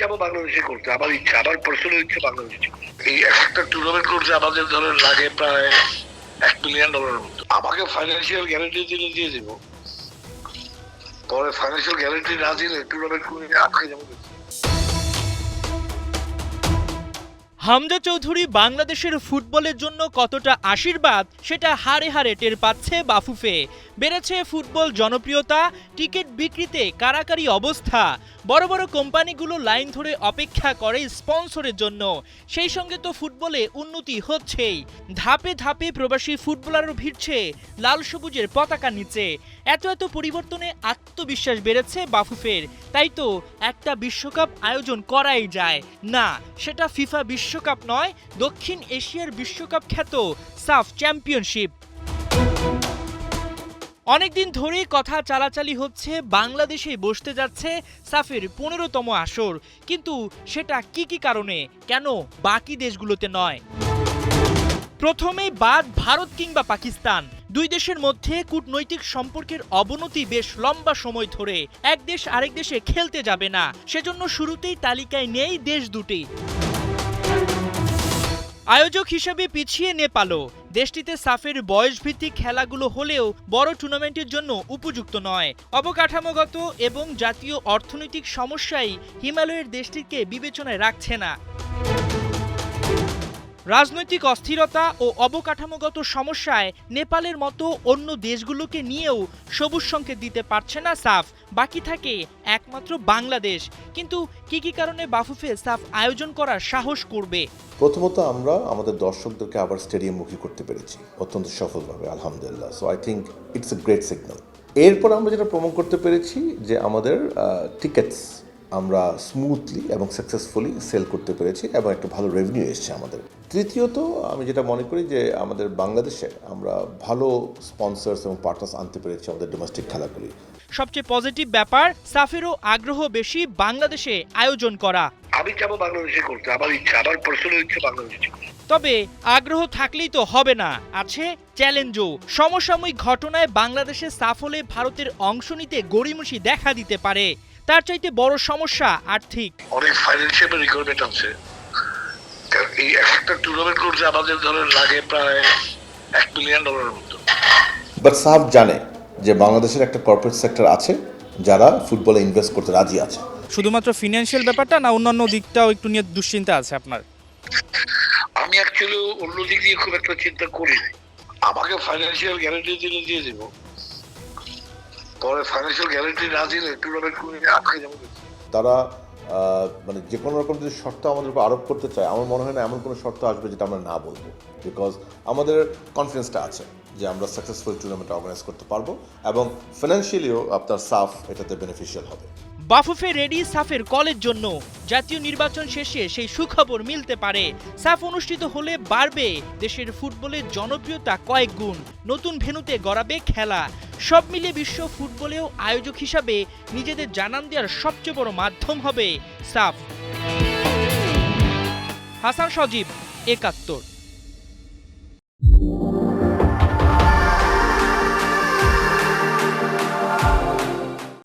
চাবো বাংলাদেশে করতে, আমার ইচ্ছা, আমার পার্সোনাল ইচ্ছা বাংলাদেশে। এই একটা টুর্নামেন্ট করতে আমাদের ধরেন লাগে প্রায় $1 মিলিয়ন মতো। আমাকে ফাইন্যান্সিয়াল গ্যারান্টি দিলে দিয়ে দিব, পরে ফাইন্যান্সিয়াল গ্যারান্টি না দিলে টুর্নামেন্ট করে আটকে যাবো। হামজা চৌধুরী বাংলাদেশের ফুটবলের জন্য কতটা আশীর্বাদ সেটা হাড়ে হাড়ে টের পাচ্ছে বাফুফে। বেড়েছে ফুটবল জনপ্রিয়তা, টিকিট বিক্রিতে কারাকারি অবস্থা, বড় বড় কোম্পানিগুলো লাইন ধরে অপেক্ষা করে স্পন্সরের জন্য। সেই সঙ্গে তো ফুটবলে উন্নতি হচ্ছেই, ধাপে ধাপে প্রবাসী ফুটবলারও ভিড়ছে লাল সবুজের পতাকা নিচে। এত এত পরিবর্তনে আত্মবিশ্বাস বেড়েছে বাফুফের। তাই তো একটা বিশ্বকাপ আয়োজন করাই যায়। না, সেটা ফিফা বিশ্বকাপ নয়, দক্ষিণ এশিয়ার বিশ্বকাপ খ্যাত সাফ চ্যাম্পিয়নশিপ। অনেকদিন ধরেই কথা চালাচালি হচ্ছে বাংলাদেশে বসতে যাচ্ছে সাফের 15তম আসর, কিন্তু সেটা কি কারণে, কেন বাকি দেশগুলোতে নয়? প্রথমেই বাদ ভারত কিংবা পাকিস্তান। দুই দেশের মধ্যে কূটনৈতিক সম্পর্কের অবনতি বেশ লম্বা সময় ধরে। এক দেশ আরেক দেশে খেলতে যাবে না, সেজন্য শুরুতেই তালিকায় নেই দেশ দুটি। আয়োজক হিসেবে পিছিয়ে নেপালও। দেশটিতে সাফের বয়সভিত্তিক খেলাগুলো হলেও বড় টুর্নামেন্টের জন্য উপযুক্ত নয়। অবকাঠামোগত এবং জাতীয় অর্থনৈতিক সমস্যাই হিমালয়ের দেশটিকে বিবেচনায় রাখছে না। রাজনৈতিক অস্থিরতা ও অবকাঠামোগত সমস্যায় নেপালের মতো অন্য দেশগুলোকে নিয়েও সবুজ সংকেত দিতে পারছে না সাফ। বাকি থাকে একমাত্র বাংলাদেশ। কিন্তু কি কারণে বাফুফে সাফ আয়োজন করার সাহস করবে? প্রথমত আমরা আমাদের দর্শকদেরকে আবার স্টেডিয়ামমুখী করতে পেরেছি অত্যন্ত সফলভাবে, আলহামদুলিল্লাহ। So I think it's a great signal. এরপর আমরা যেটা প্রমাণ করতে পেরেছি যে আমাদের টিকেটস আমরা স্মুথলি এবং সাকসেসফুলি সেল করতে পেরেছি এবং একটা ভালো রেভিনিউ এসছে আমাদের। তৃতীয়ত আমি যেটা মনে করি যে আমাদের বাংলাদেশে আমরা ভালো স্পন্সর্স এবং পার্টনার্স আনতে পেরেছি আমাদের ডোমেস্টিক খেলাগুলি। সবচেয়ে পজিটিভ ব্যাপার, সাফেরও আগ্রহ বেশি বাংলাদেশে আয়োজন করা। আমি চাবো বাংলাদেশে করতে, আমার ইচ্ছা, আমার পার্সোনাল ইচ্ছা বাংলাদেশে। তবে আগ্রহ থাকলেই তো হবে না, আছে চ্যালেঞ্জও। সমসাময়িক ঘটনায় বাংলাদেশে সাফ হলে ভারতের অংশ নিতে গড়িমসি দেখা দিতে পারে। তার চাইতে বড় সমস্যা আর্থিক। অনেক ফাইন্যান্সিয়াল রিকোয়ারমেন্ট আছে। এই একটা টুর্নামেন্ট করতে আমাদের ধরেন লাগে প্রায় $1 মিলিয়ন মতো। বাট সাফ জানে যে বাংলাদেশের একটা কর্পোরেট সেক্টর আছে যারা ফুটবলে ইনভেস্ট করতে রাজি আছে। শুধুমাত্র ফিনান্সিয়াল ব্যাপারটা না, অন্যান্য দিকটাও একটু নিয়ে দুশ্চিন্তা আছে আপনার? আমি অ্যাকচুয়ালি অন্য দিক দিয়ে খুব একটা চিন্তা করি নাই। আমাকে ফাইন্যান্সিয়াল গ্যারান্টি দিলে দিয়ে দিব, পরে ফাইন্যান্সিয়াল গ্যারান্টি না দিলে টুর্নামেন্ট করে আটকে যাবো। তারা মানে যে কোনো রকম যদি শর্ত আমাদের উপর আরোপ করতে চায়, আমার মনে হয় না এমন কোনো শর্ত আসবে যেটা আমরা না বলবো। বিকজ আমাদের কনফিডেন্সটা আছে যে আমরা সাকসেসফুল টুর্নামেন্ট অর্গানাইজ করতে পারবো এবং ফিনান্সিয়ালিও আপনার সাফ এটাতে বেনিফিশিয়াল হবে। বাফুফে রেডি সাফের কলের জন্য। জাতীয় নির্বাচন শেষে সেই সুখবর মিলতে পারে। সাফ অনুষ্ঠিত হলে বাড়বে দেশের ফুটবলের জনপ্রিয়তা কয়েক গুণ। নতুন ভেন্যুতে গড়াবে খেলা। সব মিলিয়ে বিশ্ব ফুটবলেও আয়োজক হিসাবে নিজেদের জানান দেওয়ার সবচেয়ে বড় মাধ্যম হবে সাফ। হাসান সজীব, ৭১।